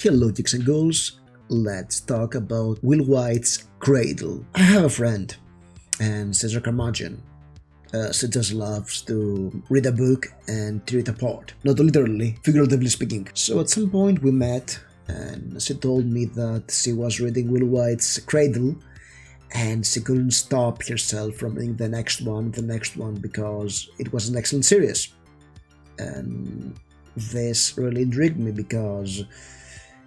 Hello geeks and ghouls, let's talk about Will Wight's Cradle. I have a friend, and Cesar Curmudgeon. She just loves to read a book and tear it apart. Not literally, figuratively speaking. So at some point we met, and she told me that she was reading Will Wight's Cradle, and she couldn't stop herself from reading the next one, because it was an excellent series. And this really intrigued me because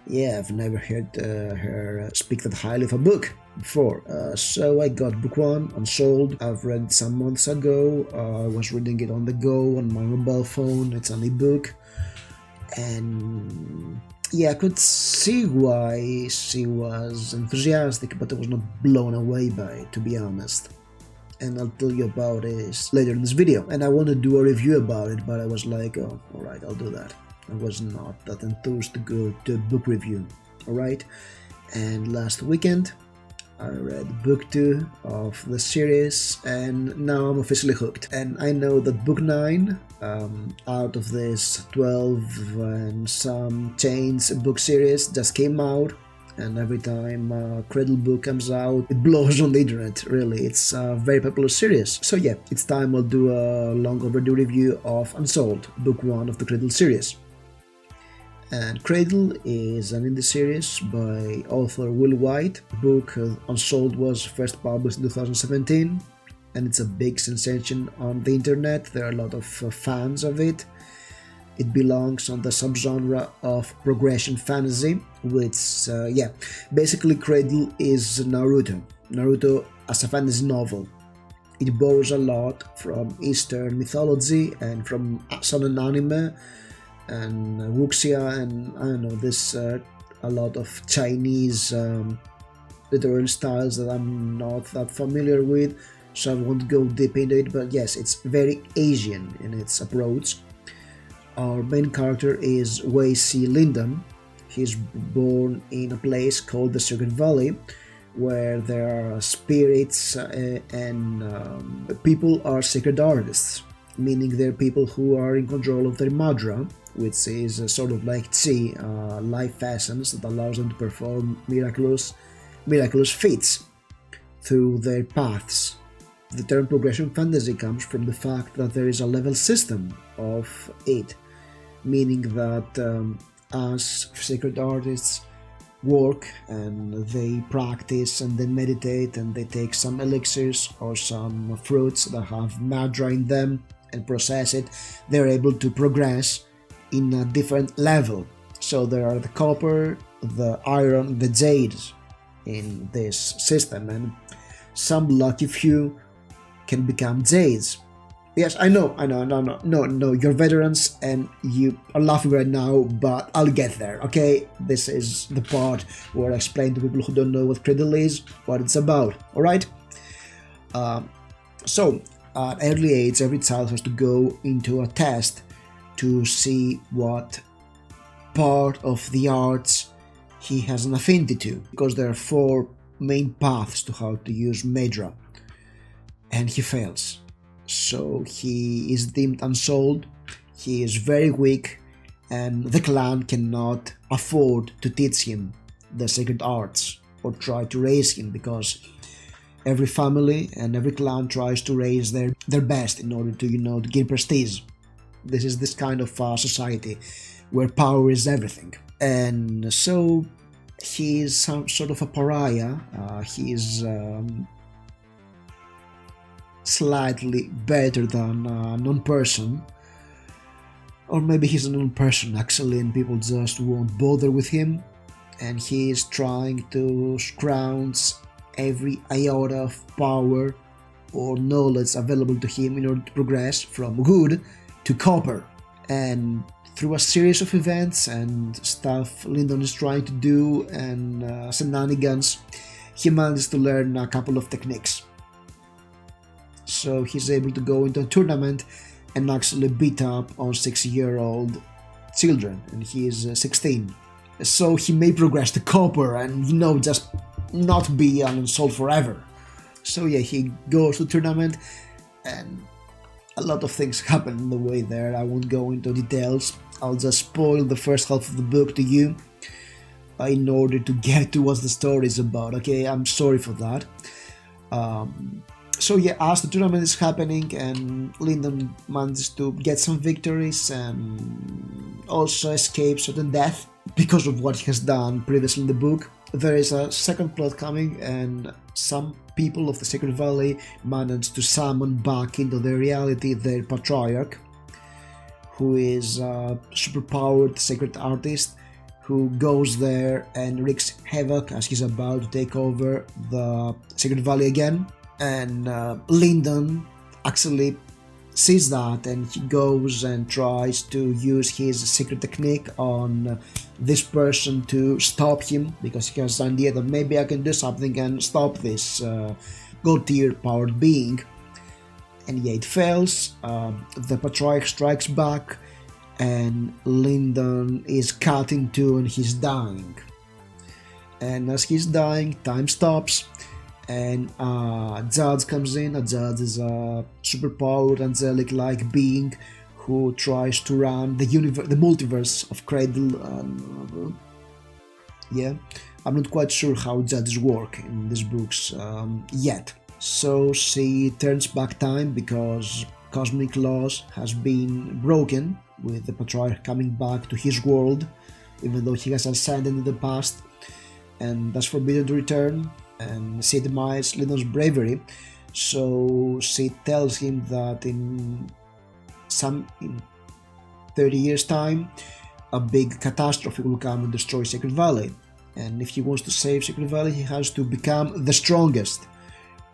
I've never heard her speak that highly of a book before. So I got book one, Unsouled. I've read some months ago. I was reading it on the go on my mobile phone. It's an ebook. And I could see why she was enthusiastic, but I was not blown away by it, to be honest. And I'll tell you about it later in this video. And I want to do a review about it, but I was like, oh, alright, I'll do that. I was not that enthused to go to a book review, alright? And last weekend, I read book 2 of the series, and now I'm officially hooked. And I know that book 9, out of this 12 and some change book series, just came out. And every time a Cradle book comes out, it blows on the internet, really. It's a very popular series. So it's time I'll do a long overdue review of Unsouled, book 1 of the Cradle series. And Cradle is an indie series by author Will Wight. The book Unsouled was first published in 2017, and it's a big sensation on the internet. There are a lot of fans of it. It belongs on the subgenre of progression fantasy, which, basically Cradle is Naruto as a fantasy novel. It borrows a lot from Eastern mythology and from shonen anime and wuxia, and I don't know, there's a lot of Chinese literary styles that I'm not that familiar with, so I won't go deep into it, but yes, it's very Asian in its approach. Our main character is Wei C. Lindon. He's born in a place called the Secret Valley, where there are spirits and people are sacred artists, meaning they're people who are in control of their madra, which is sort of like chi, life essence that allows them to perform miraculous feats through their paths. The term progression fantasy comes from the fact that there is a level system of it, meaning that as sacred artists work and they practice and they meditate and they take some elixirs or some fruits that have madra in them and process it, they're able to progress in a different level. So there are the copper, the iron, the jade in this system, and some lucky few can become jades. Yes, I know, no, you're veterans and you are laughing right now, but I'll get there, okay? This is the part where I explain to people who don't know what Cradle is, what it's about, alright? So, at early age, every child has to go into a test to see what part of the arts he has an affinity to, because there are 4 main paths to how to use madra, and he fails. So he is deemed unsouled, he is very weak, and the clan cannot afford to teach him the sacred arts or try to raise him, because every family and every clan tries to raise their best in order to, to gain prestige. This is this kind of society where power is everything. And so he is some sort of a pariah. He is slightly better than a non-person, or maybe he's a non-person actually and people just won't bother with him, and he is trying to scrounge every iota of power or knowledge available to him in order to progress from good to copper. And through a series of events and stuff Lindon is trying to do and shenanigans, he manages to learn a couple of techniques. So he's able to go into a tournament and actually beat up on 6-year-old children, and he is 16. So he may progress to copper and, just not be unsouled forever. So he goes to the tournament, and a lot of things happen on the way there. I won't go into details, I'll just spoil the first half of the book to you. in order to get to what the story is about. Okay, I'm sorry for that. So yeah, as the tournament is happening and Lyndon manages to get some victories and also escape certain death because of what he has done previously in the book, there is a second plot coming, and some people of the Sacred Valley manage to summon back into their reality their patriarch, who is a superpowered sacred artist who goes there and wreaks havoc as he's about to take over the Sacred Valley again. And Lyndon actually sees that, and he goes and tries to use his secret technique on this person to stop him, because he has the idea that maybe I can do something and stop this god tier powered being. And yeah, it fails. The Patriarch strikes back, and Lyndon is cut in two and he's dying. And as he's dying, time stops, and Judge comes in. Judge is a superpowered angelic-like being who tries to run the multiverse of Cradle. Yeah, I'm not quite sure how Judges work in these books yet. So she turns back time because cosmic laws has been broken, with the Patriarch coming back to his world, even though he has ascended in the past, and thus forbidden to return. And she admires Lyndon's bravery, so she tells him that in 30 years' time, a big catastrophe will come and destroy Sacred Valley. And if he wants to save Sacred Valley, he has to become the strongest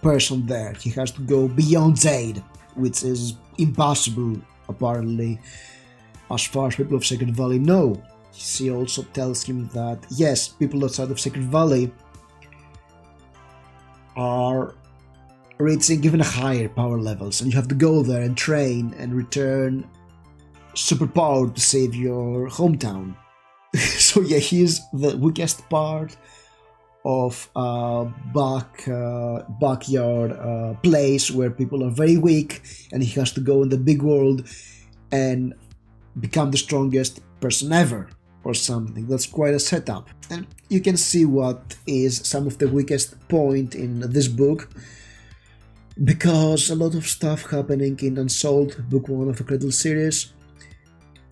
person there. He has to go beyond Jade, which is impossible, apparently, as far as people of Sacred Valley know. She also tells him that, yes, people outside of Sacred Valley are reaching even higher power levels, and you have to go there and train and return superpowered to save your hometown. So yeah, he's the weakest part of a backyard place where people are very weak, and he has to go in the big world and become the strongest person ever or something. That's quite a setup, and you can see what is some of the weakest point in this book, because a lot of stuff happening in Unsouled, book 1 of the Cradle series,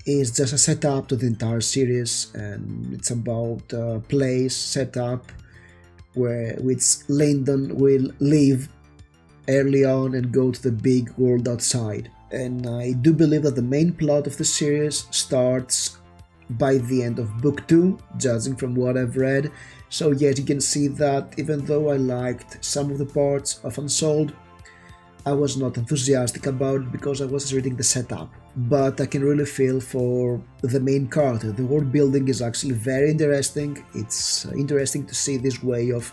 is just a setup to the entire series, and it's about a place setup which Lyndon will leave early on and go to the big world outside. And I do believe that the main plot of the series starts by the end of book 2, judging from what I've read. So yet you can see that even though I liked some of the parts of Unsouled, I was not enthusiastic about it because I was reading the setup. But I can really feel for the main character. The world building is actually very interesting. It's interesting to see this way of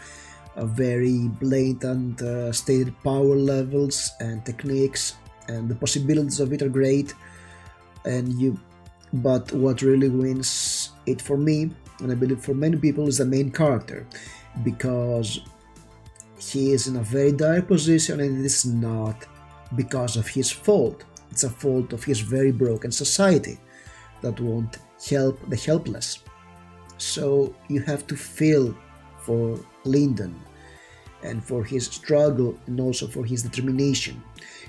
very blatant stated power levels and techniques, and the possibilities of it are great. But what really wins it for me, and I believe for many people, is the main character, because he is in a very dire position, and it is not because of his fault. It's a fault of his very broken society that won't help the helpless. So you have to feel for Lyndon and for his struggle, and also for his determination,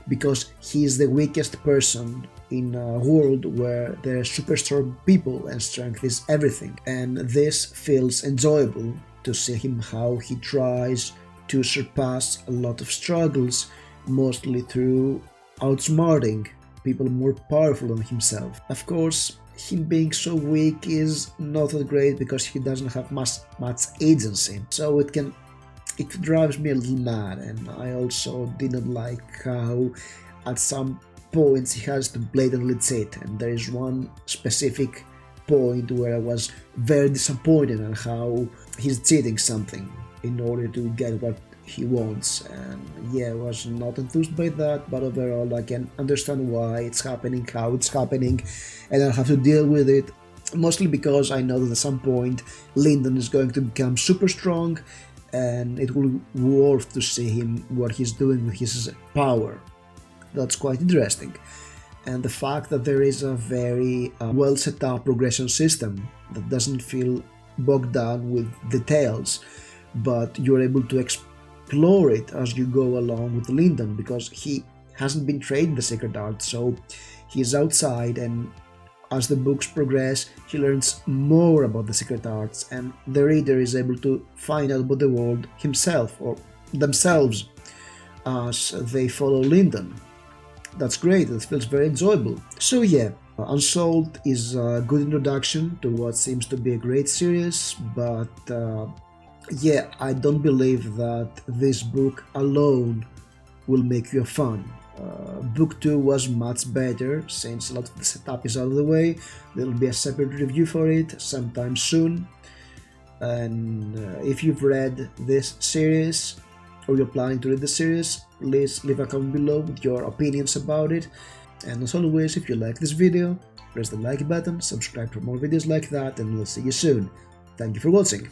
because he is the weakest person in a world where there are super strong people and strength is everything. And this feels enjoyable to see him how he tries to surpass a lot of struggles, mostly through outsmarting people more powerful than himself. Of course, him being so weak is not that great because he doesn't have much agency, so it drives me a little mad. And I also didn't like how at some points he has to blatantly cheat, and there is one specific point where I was very disappointed on how he's cheating something in order to get what he wants. And yeah, I was not enthused by that, but overall I can understand why it's happening, how it's happening, and I'll have to deal with it, mostly because I know that at some point Lyndon is going to become super strong, and it will be worth to see him what he's doing with his power. That's quite interesting. And the fact that there is a very well set up progression system that doesn't feel bogged down with details, but you're able to explore it as you go along with Lyndon, because he hasn't been trained in the secret art, so he's outside, and as the books progress, he learns more about the secret arts, and the reader is able to find out about the world himself, or themselves, as they follow Lyndon. That's great, that feels very enjoyable. So yeah, Unsouled is a good introduction to what seems to be a great series, but yeah, I don't believe that this book alone will make you a fan. Book 2 was much better, since a lot of the setup is out of the way. There will be a separate review for it sometime soon. And if you've read this series, or you're planning to read the series, please leave a comment below with your opinions about it. And as always, if you like this video, press the like button, subscribe for more videos like that, and we'll see you soon. Thank you for watching.